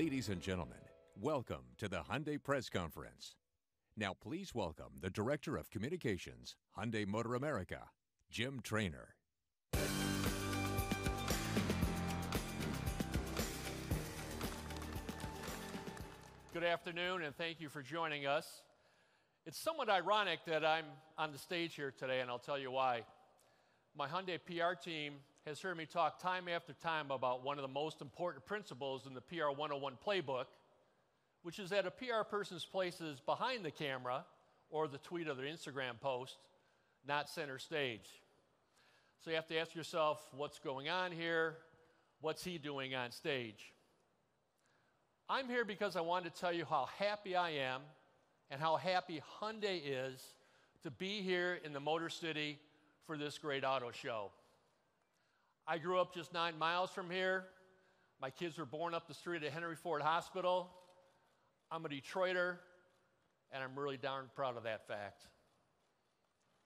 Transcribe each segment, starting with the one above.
Ladies and gentlemen, welcome to the Hyundai Press Conference. Now please welcome the Director of Communications, Hyundai Motor America, Jim Traynor. Good afternoon, and thank you for joining us. It's somewhat ironic that I'm on the stage here today, and I'll tell you why. My Hyundai PR team has heard me talk time after time about one of the most important principles in the PR 101 playbook, which is that a PR person's place is behind the camera or the tweet or the Instagram post, not center stage. So you have to ask yourself, what's going on here? What's he doing on stage? I'm here because I wanted to tell you how happy I am and how happy Hyundai is to be here in the Motor City for this great auto show. I grew up just 9 miles from here. My kids were born up the street at Henry Ford Hospital. I'm a Detroiter, and I'm really darn proud of that fact.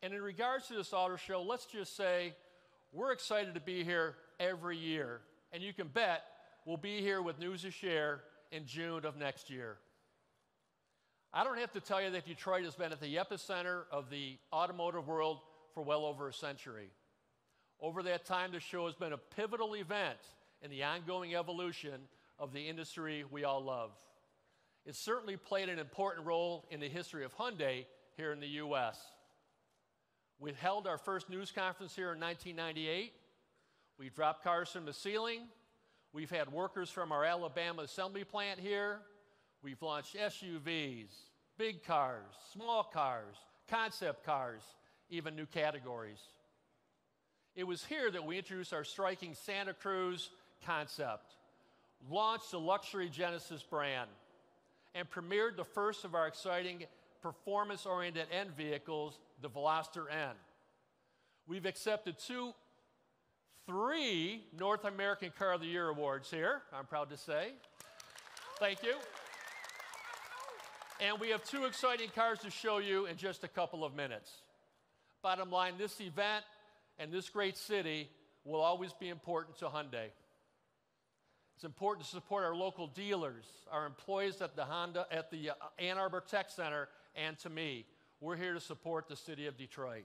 And in regards to this auto show, let's just say we're excited to be here every year. And you can bet we'll be here with news to share in June of next year. I don't have to tell you that Detroit has been at the epicenter of the automotive world for well over a century. Over that time, the show has been a pivotal event in the ongoing evolution of the industry we all love. It certainly played an important role in the history of Hyundai here in the U.S. We held our first news conference here in 1998. We dropped cars from the ceiling. We've had workers from our Alabama assembly plant here. We've launched SUVs, big cars, small cars, concept cars, even new categories. It was here that we introduced our striking Santa Cruz concept, launched the luxury Genesis brand, and premiered the first of our exciting performance-oriented N vehicles, the Veloster N. We've accepted 3 North American Car of the Year awards here, I'm proud to say. Thank you. And we have 2 exciting cars to show you in just a couple of minutes. Bottom line, this event and this great city will always be important to Hyundai. It's important to support our local dealers, our employees at the Ann Arbor Tech Center, and to me. We're here to support the city of Detroit.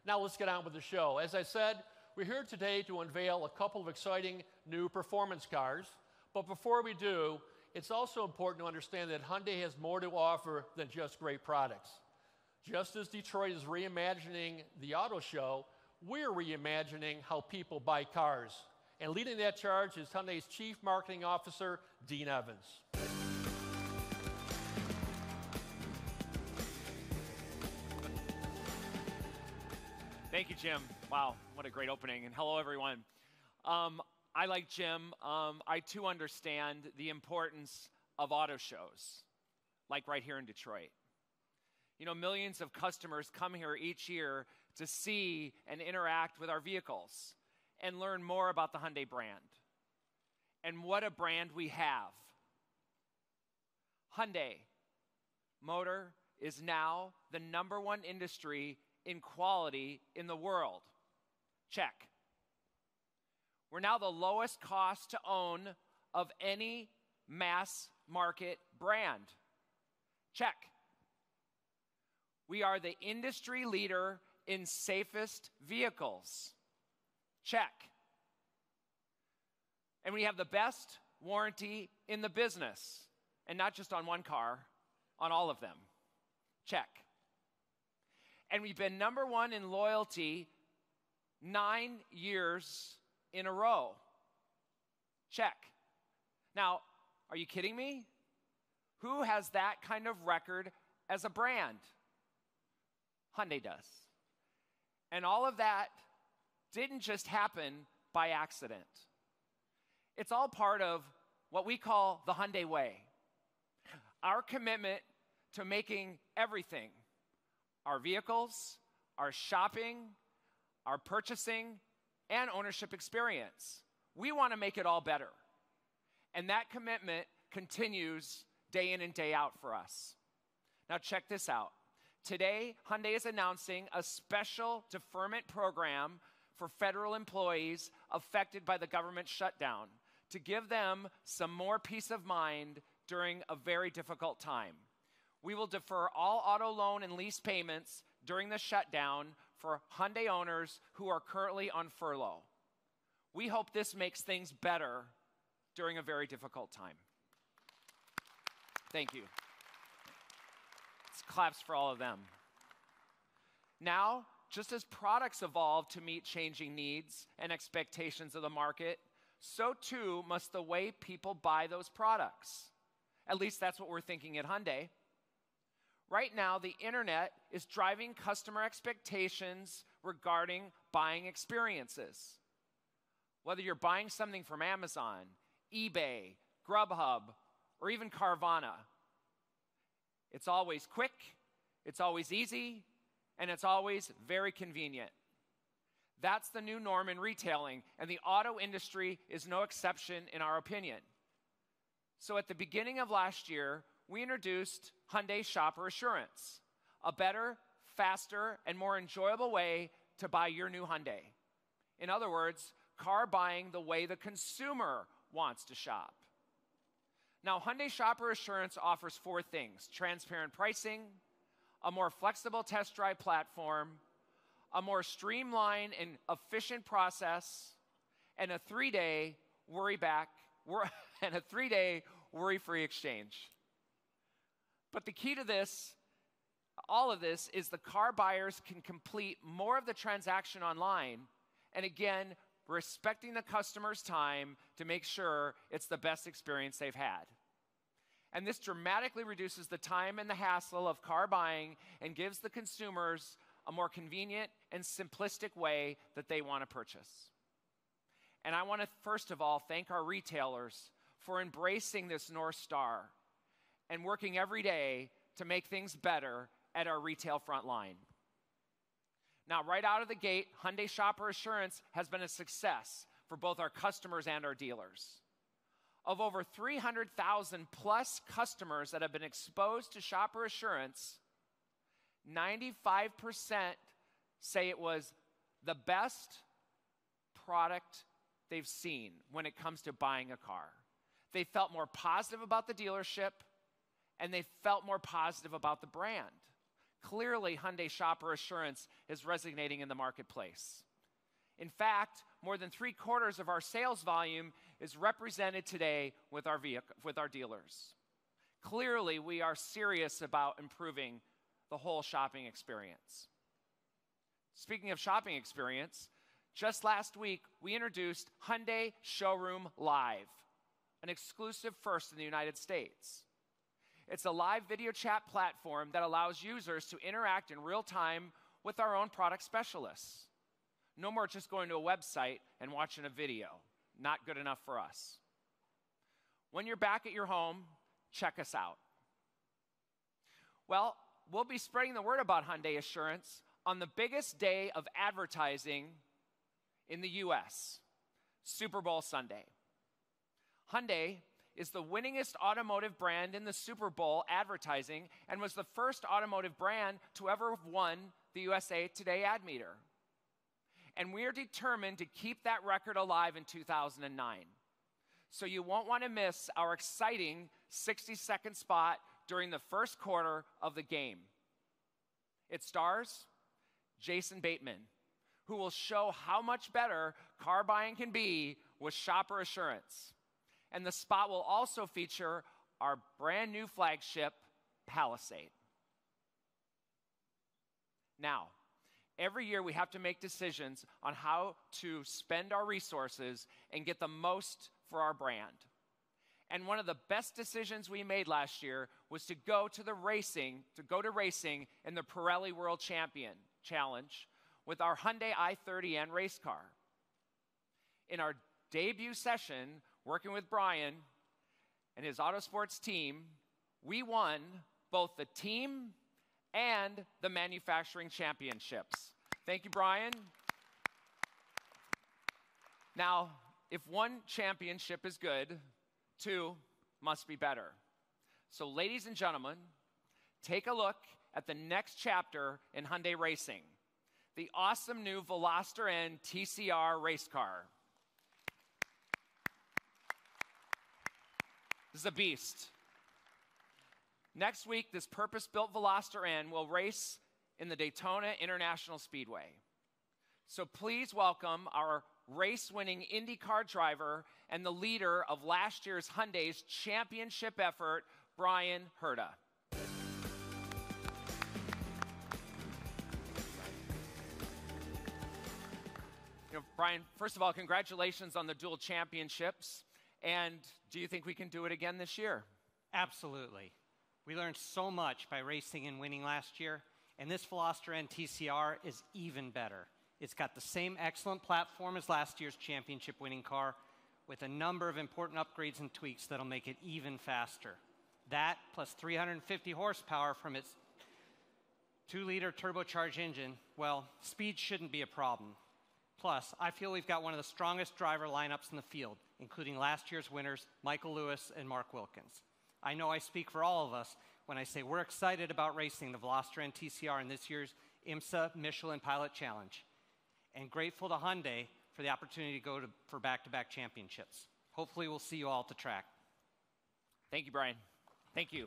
Now let's get on with the show. As I said, we're here today to unveil a couple of exciting new performance cars. But before we do, it's also important to understand that Hyundai has more to offer than just great products. Just as Detroit is reimagining the auto show, we're reimagining how people buy cars. And leading that charge is Hyundai's Chief Marketing Officer, Dean Evans. Thank you, Jim. Wow, what a great opening. And hello, everyone. I, like Jim, I too understand the importance of auto shows, like right here in Detroit. You know, millions of customers come here each year to see and interact with our vehicles and learn more about the Hyundai brand. And what a brand we have. Hyundai Motor is now the #1 industry in quality in the world. Check. We're now the lowest cost to own of any mass market brand. Check. We are the industry leader in safest vehicles. Check. And we have the best warranty in the business, and not just on one car, on all of them. Check. And we've been #1 in loyalty 9 years in a row. Check. Now, are you kidding me? Who has that kind of record as a brand? Hyundai does. And all of that didn't just happen by accident. It's all part of what we call the Hyundai way. Our commitment to making everything, our vehicles, our shopping, our purchasing, and ownership experience. We want to make it all better. And that commitment continues day in and day out for us. Now check this out. Today, Hyundai is announcing a special deferment program for federal employees affected by the government shutdown to give them some more peace of mind during a very difficult time. We will defer all auto loan and lease payments during the shutdown for Hyundai owners who are currently on furlough. We hope this makes things better during a very difficult time. Thank you. It's claps for all of them. Now, just as products evolve to meet changing needs and expectations of the market, so too must the way people buy those products. At least that's what we're thinking at Hyundai. Right now, the internet is driving customer expectations regarding buying experiences. Whether you're buying something from Amazon, eBay, Grubhub, or even Carvana, it's always quick, it's always easy, and it's always very convenient. That's the new norm in retailing, and the auto industry is no exception in our opinion. So at the beginning of last year, we introduced Hyundai Shopper Assurance, a better, faster, and more enjoyable way to buy your new Hyundai. In other words, car buying the way the consumer wants to shop. Now, Hyundai Shopper Assurance offers 4 things: transparent pricing, a more flexible test drive platform, a more streamlined and efficient process, and a 3-day worry-free exchange. But the key to this, all of this, is the car buyers can complete more of the transaction online, and again, respecting the customer's time to make sure it's the best experience they've had. And this dramatically reduces the time and the hassle of car buying and gives the consumers a more convenient and simplistic way that they want to purchase. And I want to, first of all, thank our retailers for embracing this North Star and working every day to make things better at our retail front line. Now, right out of the gate, Hyundai Shopper Assurance has been a success for both our customers and our dealers. Of over 300,000 plus customers that have been exposed to Shopper Assurance, 95% say it was the best product they've seen when it comes to buying a car. They felt more positive about the dealership, and they felt more positive about the brand. Clearly, Hyundai Shopper Assurance is resonating in the marketplace. In fact, more than 3/4 of our sales volume is represented today with our dealers. Clearly, we are serious about improving the whole shopping experience. Speaking of shopping experience, just last week, we introduced Hyundai Showroom Live, an exclusive first in the United States. It's a live video chat platform that allows users to interact in real time with our own product specialists. No more just going to a website and watching a video. Not good enough for us. When you're back at your home, check us out. Well, we'll be spreading the word about Hyundai Assurance on the biggest day of advertising in the U.S., Super Bowl Sunday. Hyundai is the winningest automotive brand in the Super Bowl advertising and was the first automotive brand to ever have won the USA Today Ad Meter. And we are determined to keep that record alive in 2009. So you won't want to miss our exciting 60-second spot during the first quarter of the game. It stars Jason Bateman, who will show how much better car buying can be with Shopper Assurance. And the spot will also feature our brand new flagship, Palisade. Now, every year we have to make decisions on how to spend our resources and get the most for our brand. And one of the best decisions we made last year was to go to racing in the Pirelli World Champion Challenge with our Hyundai i30N race car. In our debut session, working with Brian and his Autosports team, we won both the team and the manufacturing championships. Thank you, Brian. Now, if one championship is good, 2 must be better. So, ladies and gentlemen, take a look at the next chapter in Hyundai Racing, the awesome new Veloster N TCR race car. This is a beast. Next week, this purpose-built Veloster N will race in the Daytona International Speedway. So please welcome our race-winning IndyCar driver and the leader of last year's Hyundai's championship effort, Brian Herta. Brian, first of all, congratulations on the dual championships. And do you think we can do it again this year? Absolutely. We learned so much by racing and winning last year, and this Veloster N TCR is even better. It's got the same excellent platform as last year's championship winning car, with a number of important upgrades and tweaks that'll make it even faster. That, plus 350 horsepower from its 2-liter turbocharged engine, well, speed shouldn't be a problem. Plus, I feel we've got one of the strongest driver lineups in the field, including last year's winners, Michael Lewis and Mark Wilkins. I know I speak for all of us when I say we're excited about racing the Veloster N TCR in this year's IMSA Michelin Pilot Challenge, and grateful to Hyundai for the opportunity to go for back-to-back championships. Hopefully we'll see you all at the track. Thank you, Brian. Thank you.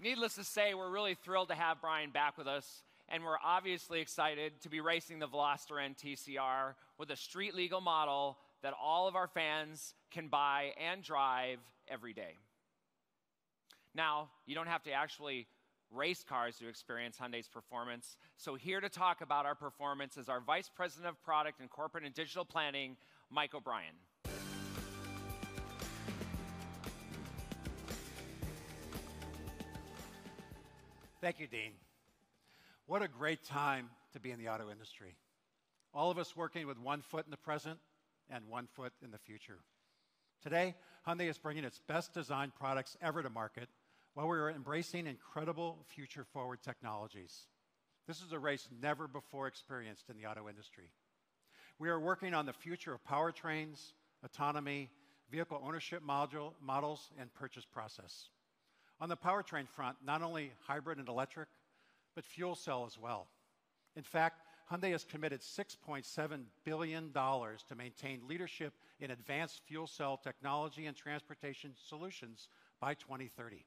Needless to say, we're really thrilled to have Brian back with us, and we're obviously excited to be racing the Veloster N TCR with a street-legal model that all of our fans can buy and drive every day. Now, you don't have to actually race cars to experience Hyundai's performance. So here to talk about our performance is our Vice President of Product and Corporate and Digital Planning, Mike O'Brien. Thank you, Dean. What a great time to be in the auto industry. All of us working with one foot in the present and one foot in the future. Today, Hyundai is bringing its best designed products ever to market while we are embracing incredible future-forward technologies. This is a race never before experienced in the auto industry. We are working on the future of powertrains, autonomy, vehicle ownership models, and purchase process. On the powertrain front, not only hybrid and electric, but fuel cell as well. In fact, Hyundai has committed $6.7 billion to maintain leadership in advanced fuel cell technology and transportation solutions by 2030.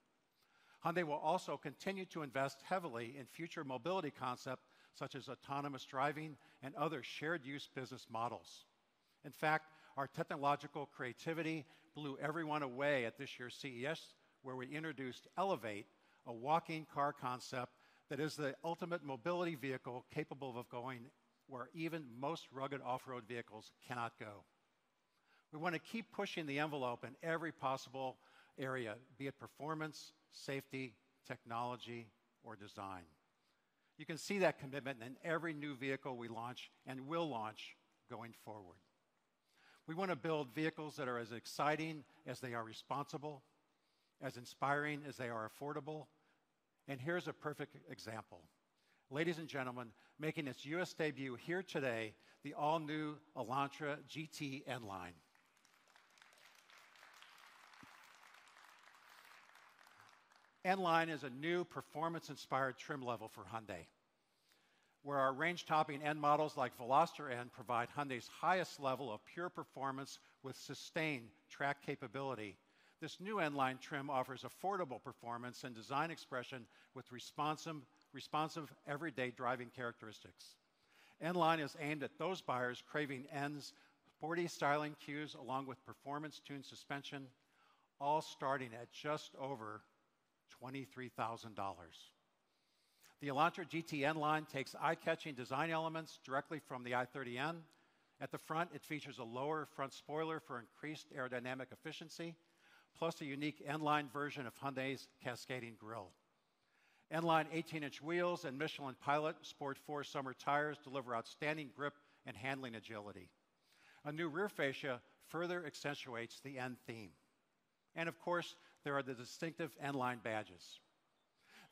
Hyundai will also continue to invest heavily in future mobility concepts such as autonomous driving and other shared use business models. In fact, our technological creativity blew everyone away at this year's CES, where we introduced Elevate, a walking car concept that is the ultimate mobility vehicle capable of going where even most rugged off-road vehicles cannot go. We want to keep pushing the envelope in every possible area, be it performance, safety, technology, or design. You can see that commitment in every new vehicle we launch and will launch going forward. We want to build vehicles that are as exciting as they are responsible, as inspiring as they are affordable. And here's a perfect example. Ladies and gentlemen, making its U.S. debut here today, the all-new Elantra Gt N Line. N Line is a new performance-inspired trim level for Hyundai, where our range-topping N models like Veloster N provide Hyundai's highest level of pure performance with sustained track capability. This new N Line trim offers affordable performance and design expression with responsive everyday driving characteristics. N Line is aimed at those buyers craving N's sporty styling cues along with performance-tuned suspension, all starting at just over $23,000. The Elantra Gt N Line takes eye-catching design elements directly from the i30N. At the front, it features a lower front spoiler for increased aerodynamic efficiency, plus a unique N-Line version of Hyundai's cascading grille. N-Line 18-inch wheels and Michelin Pilot Sport 4 summer tires deliver outstanding grip and handling agility. A new rear fascia further accentuates the N theme. And of course, there are the distinctive N-Line badges.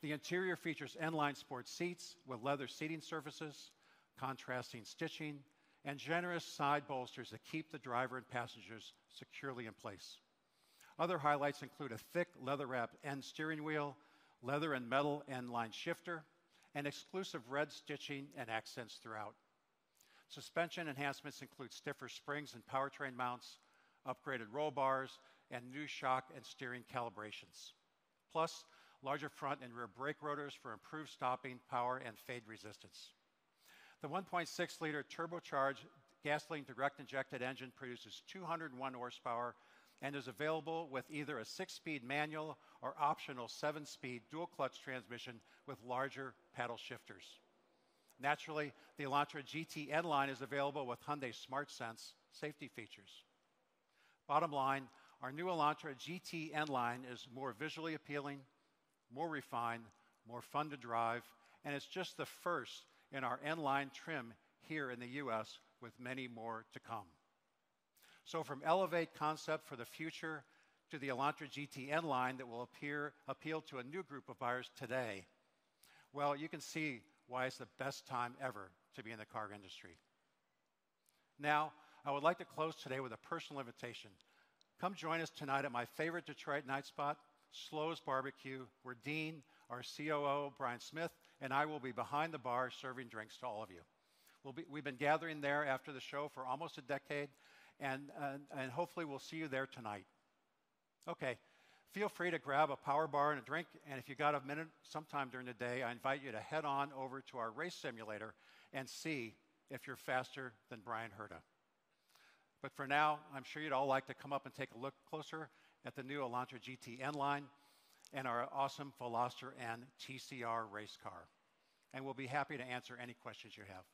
The interior features N-Line sport seats with leather seating surfaces, contrasting stitching, and generous side bolsters that keep the driver and passengers securely in place. Other highlights include a thick leather-wrapped N steering wheel, leather and metal N-Line shifter, and exclusive red stitching and accents throughout. Suspension enhancements include stiffer springs and powertrain mounts, upgraded roll bars, and new shock and steering calibrations. Plus, larger front and rear brake rotors for improved stopping, power, and fade resistance. The 1.6-liter turbocharged gasoline direct-injected engine produces 201 horsepower and is available with either a 6-speed manual or optional 7-speed dual-clutch transmission with larger paddle shifters. Naturally, the Elantra GT N Line is available with Hyundai SmartSense safety features. Bottom line, our new Elantra GT N Line is more visually appealing, more refined, more fun to drive, and it's just the first in our N-Line trim here in the U.S., with many more to come. So from Elevate concept for the future to the Elantra GT N Line that will appeal to a new group of buyers today, well, you can see why it's the best time ever to be in the car industry. Now, I would like to close today with a personal invitation. Come join us tonight at my favorite Detroit night spot, Slow's Barbecue, where Dean, our COO, Brian Smith, and I will be behind the bar serving drinks to all of you. We've been gathering there after the show for almost a decade, and hopefully we'll see you there tonight. Okay, feel free to grab a power bar and a drink, and if you got a minute sometime during the day, I invite you to head on over to our race simulator and see if you're faster than Brian Herta. But for now, I'm sure you'd all like to come up and take a look closer at the new Elantra GT N Line and our awesome Veloster and TCR race car. And we'll be happy to answer any questions you have.